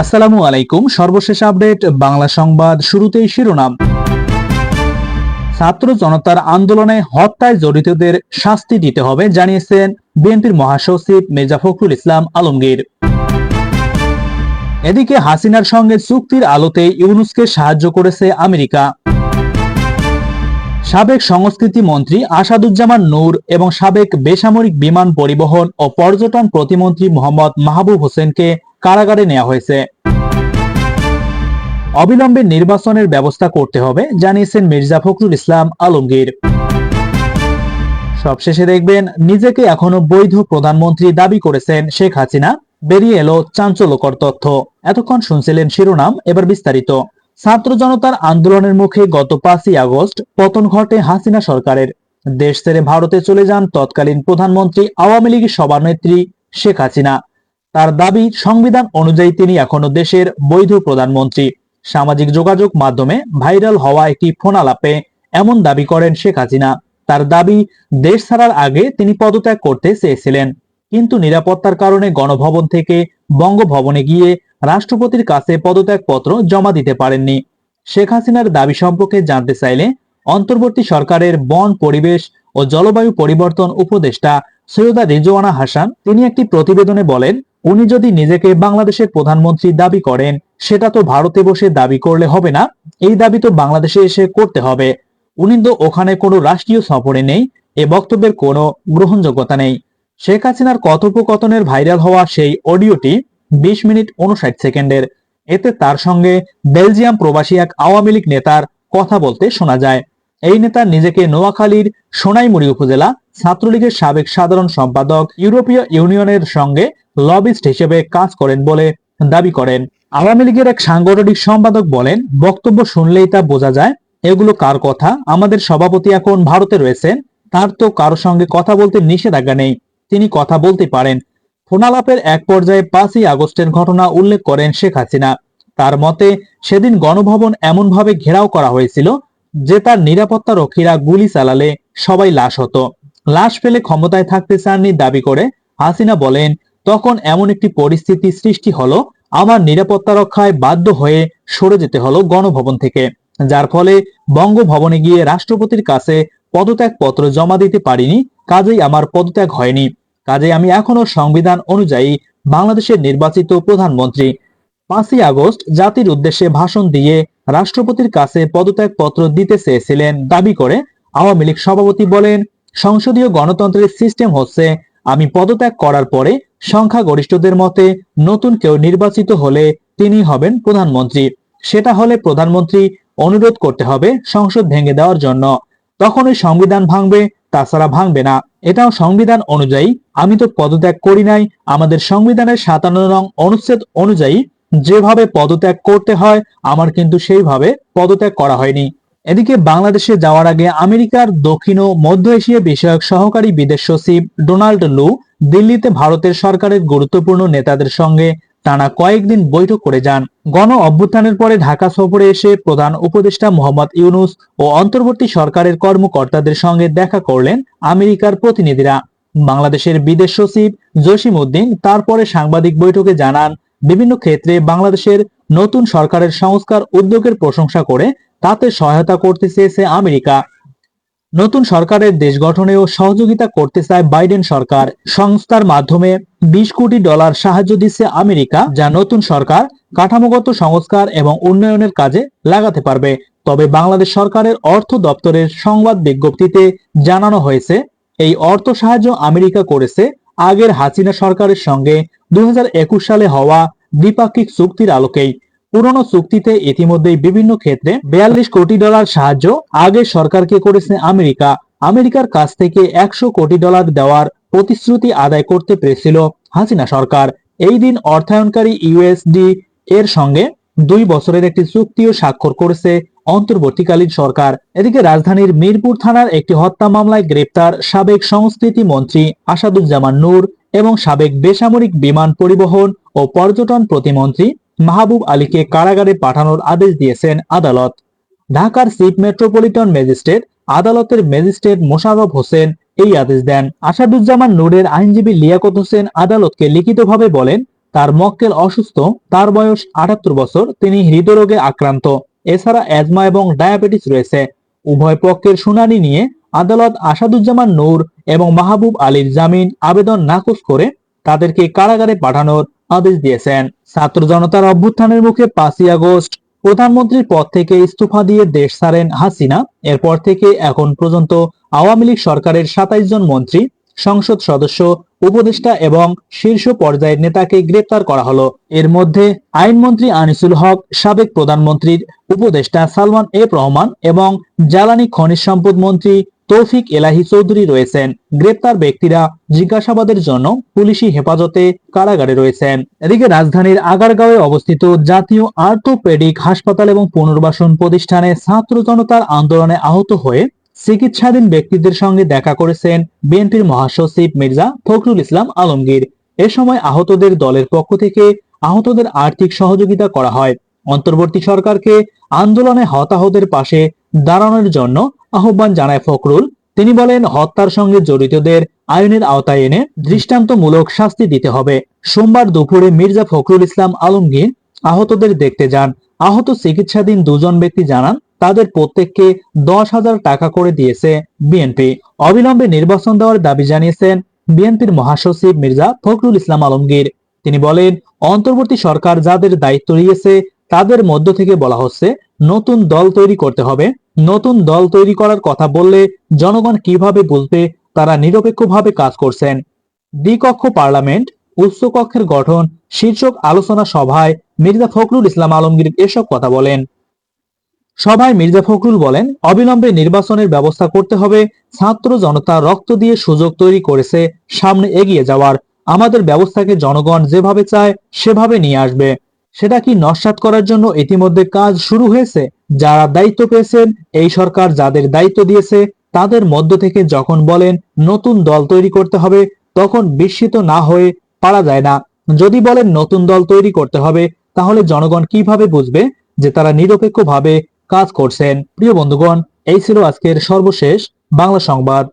আসসালামু আলাইকুম। সর্বশেষ আপডেট বাংলা সংবাদ। শুরুতেই শিরোনাম। ছাত্র জনতার আন্দোলনে হত্যায় জড়িতদের শাস্তি দিতে হবে জানিয়েছেন বিএনপির মহাসচিব মির্জা ফখরুল ইসলাম আলমগীর। এদিকে হাসিনার সঙ্গে চুক্তির আলোতে ইউনূসকে সাহায্য করেছে আমেরিকা। সাবেক সংস্কৃতি মন্ত্রী আসাদুজ্জামান নূর এবং সাবেক বেসামরিক বিমান পরিবহন ও পর্যটন প্রতিমন্ত্রী মোহাম্মদ মাহবুব হোসেনকে কারাগারে নেওয়া হয়েছে। অবিলম্বে নির্বাচনের ব্যবস্থা করতে হবে জানিয়েছেন মির্জা ফখরুল ইসলাম আলমগীর। সবশেষে দেখবেন, নিজেকে এখনো বৈধ প্রধানমন্ত্রী দাবি করেছেন শেখ হাসিনা, বেরিয়ে এলো চাঞ্চল্যকর তথ্য। এতক্ষণ শুনছিলেন শিরোনাম, এবার বিস্তারিত। ছাত্র জনতার আন্দোলনের মুখে গত 5ই আগস্ট পতন ঘটে হাসিনা সরকারের। দেশ ছেড়ে ভারতে চলে যান তৎকালীন প্রধানমন্ত্রী আওয়ামী লীগের সভানেত্রী শেখ হাসিনা। তার দাবি, সংবিধান অনুযায়ী তিনি এখনো দেশের বৈধ প্রধানমন্ত্রী। সামাজিক যোগাযোগ মাধ্যমে ভাইরাল হওয়া একটি ফোনালাপে এমন দাবি করেন শেখ হাসিনা। তার দাবি, দেশ ছাড়ার আগে তিনি পদত্যাগ করতে চেয়েছিলেন, কিন্তু নিরাপত্তার কারণে গণভবন থেকে বঙ্গভবনে গিয়ে রাষ্ট্রপতির কাছে পদত্যাগপত্র জমা দিতে পারেননি। শেখ হাসিনার দাবি সম্পর্কে জানতে চাইলে অন্তর্বর্তী সরকারের বন, পরিবেশ ও জলবায়ু পরিবর্তন উপদেষ্টা সৈয়দা রিজওয়ানা হাসান তিনি একটি প্রতিবেদনে বলেন, উনি যদি নিজেকে বাংলাদেশের প্রধানমন্ত্রী দাবি করেন, সেটা তো ভারতে বসে দাবি করলে হবে না, এই দাবি তো বাংলাদেশে এসে করতে হবে। উনি তো ওখানে কোনো রাষ্ট্রীয় সফরে নেই, এ বক্তব্যের কোনো গ্রহণযোগ্যতা নেই। শেখ হাসিনার কথোপকথনের ভাইরাল হওয়া সেই অডিওটি 20 মিনিট 59 সেকেন্ডের। এতে তার সঙ্গে বেলজিয়াম প্রবাসী এক আওয়ামী লীগ নেতার কথা বলতে শোনা যায়। এই নেতা নিজেকে নোয়াখালীর সোনাইমুড়ি উপজেলা ছাত্রলীগের সাবেক সাধারণ সম্পাদক, ইউরোপীয় ইউনিয়নের সঙ্গে লবিস্ট হিসেবে কাজ করেন বলে দাবি করেন। আওয়ামী লীগের এক সাংগঠনিক সম্পাদক বলেন, বক্তব্য শুনলেই তা বোঝা যায় এগুলো কার কথা। আমাদের সভাপতি এখন ভারতে রয়েছেন, তার তো কারো সঙ্গে কথা বলতে নিষেধাজ্ঞা নেই, তিনি কথা বলতে পারেন। ফোনালাপের এক পর্যায়ে 5ই আগস্টের ঘটনা উল্লেখ করেন শেখ হাসিনা। তার মতে, সেদিন গণভবন এমনভাবে ঘেরাও করা হয়েছিল যে তার নিরাপত্তা রক্ষীরা গুলি চালালে সবাই লাশ হতো। লাশ ফেলে ক্ষমতায় থাকতে চাননি দাবি করে হাসিনা বলেন, তখন এমন একটি পরিস্থিতি সৃষ্টি হলো, আমার নিরাপত্তা রক্ষায় বাধ্য হয়ে সরে যেতে হলো গণভবন থেকে, যার ফলে বঙ্গভবনে গিয়ে রাষ্ট্রপতির কাছে পদত্যাগপত্র জমা দিতে পারিনি, কাজেই আমার পদত্যাগ হয়নি। কাজেই আমি এখনো সংবিধান অনুযায়ী বাংলাদেশের নির্বাচিত প্রধানমন্ত্রী। 5ই আগস্ট জাতির উদ্দেশ্যে ভাষণ দিয়ে রাষ্ট্রপতির কাছে পদত্যাগপত্র দিতে চেয়েছিলেন দাবি করে আওয়ামী লীগ সভাপতি বলেন, সংসদীয় গণতন্ত্রের সিস্টেম হচ্ছে আমি পদত্যাগ করার পরে সংখ্যাগরিষ্ঠদের মতে নতুন কেউ নির্বাচিত হলে তিনি হবেন প্রধানমন্ত্রী। সেটা হলে প্রধানমন্ত্রী অনুরোধ করতে হবে সংসদ ভেঙে দেওয়ার জন্য, তখনই সংবিধান ভাঙবে, তাছাড়া ভাঙবে না। এটাও সংবিধান অনুযায়ী। আমি তো পদত্যাগ করি নাই, আমাদের সংবিধানের 57 নং অনুচ্ছেদ অনুযায়ী যেভাবে পদত্যাগ করতে হয় আমার কিন্তু সেইভাবে পদত্যাগ করা হয়নি। এদিকে বাংলাদেশে যাওয়ার আগে আমেরিকার দক্ষিণ ও মধ্য এশিয়া বিষয়ক সহকারী বিদেশ সচিব ডোনাল্ড লু দিল্লিতে ভারতের সরকারের গুরুত্বপূর্ণ নেতাদের সঙ্গে টানা কয়েকদিন বৈঠক করে যান। গণ অভ্যুত্থানের পরে ঢাকা সফরে এসে প্রধান উপদেষ্টা মোহাম্মদ ইউনূস ও অন্তর্বর্তী সরকারের কর্মকর্তাদের সঙ্গে দেখা করলেন আমেরিকার প্রতিনিধিরা। বাংলাদেশের বিদেশ সচিব জসিম উদ্দিন তারপরে সাংবাদিক বৈঠকে জানান, বিভিন্ন ক্ষেত্রে বাংলাদেশের নতুন সরকারের সংস্কার উদ্যোগের প্রশংসা করে তাতে সহায়তা করতে চেয়েছে আমেরিকা। নতুন সরকারের দেশ গঠনেও সহযোগিতা করতে চায় বাইডেন সরকার। সংস্থার মাধ্যমে $20 কোটি সাহায্য দিচ্ছে আমেরিকা, যা নতুন সরকার কাঠামোগত সংস্কার এবং উন্নয়নের কাজে লাগাতে পারবে। তবে বাংলাদেশ সরকারের অর্থ দপ্তরের সংবাদ বিজ্ঞপ্তিতে জানানো হয়েছে, এই অর্থ সাহায্য আমেরিকা করেছে আগের হাসিনা সরকারের সঙ্গে 2021 সালে হওয়া দ্বিপাক্ষিক চুক্তির আলোকেই। পুরনো চুক্তিতে ইতিমধ্যেই বিভিন্ন ক্ষেত্রে $42 কোটি সাহায্য আগের সরকারকে করেছে আমেরিকা। আমেরিকার কাছ থেকে $100 কোটি দেওয়ার প্রতিশ্রুতি আদায় করতে পেরেছিল হাসিনা সরকার। এই দিন অর্থায়নকারী ইউএসডি এর সঙ্গে 2 বছরের একটি চুক্তিও স্বাক্ষর করেছে অন্তর্বর্তীকালীন সরকার। এদিকে রাজধানীর মিরপুর থানার একটি হত্যা মামলায় গ্রেপ্তার সাবেক সংস্কৃতি মন্ত্রী আসাদুজ্জামান নূর এবং সাবেক বেসামরিক বিমান পরিবহন ও পর্যটন প্রতিমন্ত্রী মাহবুব আলীকে কারাগারে পাঠানোর আদেশ দিয়েছেন আদালত। ঢাকার চিফ মেট্রোপলিটন ম্যাজিস্ট্রেট আদালতের ম্যাজিস্ট্রেট মোশাররফ হোসেন এই আদেশ দেন। আসাদুজ্জামান নূরের আইনজীবী লিয়াকত হোসেন আদালতকে লিখিতভাবে বলেন, তার মক্কেল অসুস্থ, তার বয়স 78 বছর, তিনি হৃদরোগে আক্রান্ত, এছাড়া অ্যাজমা এবং ডায়াবেটিস রয়েছে। উভয় পক্ষের শুনানি নিয়ে আদালত আসাদুজ্জামান নূর এবং মাহবুব আলীর জামিন আবেদন নাকচ করে তাদেরকে কারাগারে পাঠানোর আদেশ দিয়েছেন। ছাত্র জনতার অভ্যুত্থানের মুখে 5ই আগস্ট প্রধানমন্ত্রীর পদ থেকে ইস্তফা দিয়ে দেশ ছাড়েন হাসিনা। এরপর থেকে এখন পর্যন্ত আওয়ামী লীগ সরকারের 27 জন মন্ত্রী, সংসদ সদস্য, উপদেষ্টা এবং শীর্ষ পর্যায়ের নেতাকে গ্রেপ্তার করা হলো। এর মধ্যে আইনমন্ত্রী আনিসুল হক, সাবেক প্রধানমন্ত্রীর উপদেষ্টা সালমান এফ রহমান এবং জ্বালানি খনিজ সম্পদ মন্ত্রী তৌফিক এলাহি চৌধুরী রয়েছেন। গ্রেপ্তার ব্যক্তিরা জিজ্ঞাসাবাদের জন্য পুলিশি হেফাজতে কারাগারে রয়েছেন। এদিকে রাজধানীর আগারগাঁওয়ে অবস্থিত জাতীয় আর্থোপেডিক হাসপাতাল এবং পুনর্বাসন প্রতিষ্ঠানে ছাত্র জনতার আন্দোলনে আহত হয়ে চিকিৎসাধীন ব্যক্তিদের সঙ্গে দেখা করেছেন বিএনপির মহাসচিব মির্জা ফখরুল ইসলাম আলমগীর। এ সময় আহতদের দলের পক্ষ থেকে আহতদের আর্থিক সহযোগিতা করা হয়। অন্তর্বর্তী সরকারকে আন্দোলনে হতাহতের পাশে দাঁড়ানোর জন্য আহ্বান জানায় ফখরুল। তিনি বলেন, হত্যার সঙ্গে জড়িতদের আইনের আওতায় এনে দৃষ্টান্তমূলক শাস্তি দিতে হবে। সোমবার দুপুরে মির্জা ফখরুল ইসলাম আলমগীর আহতদের দেখতে যান। আহত চিকিৎসাধীন দুজন ব্যক্তি জানান, তাদের প্রত্যেককে 10,000 টাকা করে দিয়েছে বিএনপি। অবিলম্বে নির্বাচন দেওয়ার দাবি জানিয়েছেন বিএনপির মহাসচিব মির্জা ফখরুল ইসলাম আলমগীর। তিনি বলেন, অন্তর্বর্তী সরকার যাদের দায়িত্ব নিয়েছে তাদের মধ্য থেকে বলা হচ্ছে নতুন দল তৈরি করতে হবে। নতুন দল তৈরি করার কথা বললে জনগণ কিভাবে বুঝবে তারা নিরপেক্ষভাবে কাজ করছেন? দ্বিকক্ষ পার্লামেন্ট, উচ্চ কক্ষের গঠন শীর্ষক আলোচনা সভায় মির্জা ফখরুল ইসলাম আলমগীর এসব কথা বলেন। সভায় মির্জা ফখরুল বলেন, অবিলম্বে নির্বাচনের ব্যবস্থা করতে হবে। ছাত্র জনতা রক্ত দিয়ে সুযোগ তৈরি করেছে সামনে এগিয়ে যাওয়ার। আমাদের ব্যবস্থাকে জনগণ যেভাবে চায় সেভাবে নিয়ে আসবে। সেটা কি নস্যাৎ করার জন্য ইতিমধ্যে কাজ শুরু হয়েছে। যারা দায়িত্ব পেয়েছেন, এই সরকার যাদের দায়িত্ব দিয়েছে তাদের মধ্য থেকে যখন বলেন নতুন দল তৈরি করতে হবে, তখন বিস্মিত না হয়ে পারা যায় না। যদি বলেন নতুন দল তৈরি করতে হবে, তাহলে জনগণ কিভাবে বুঝবে যে তারা নিরপেক্ষভাবে কাজ করছেন? প্রিয় বন্ধুগণ, এই ছিল আজকের সর্বশেষ বাংলা সংবাদ।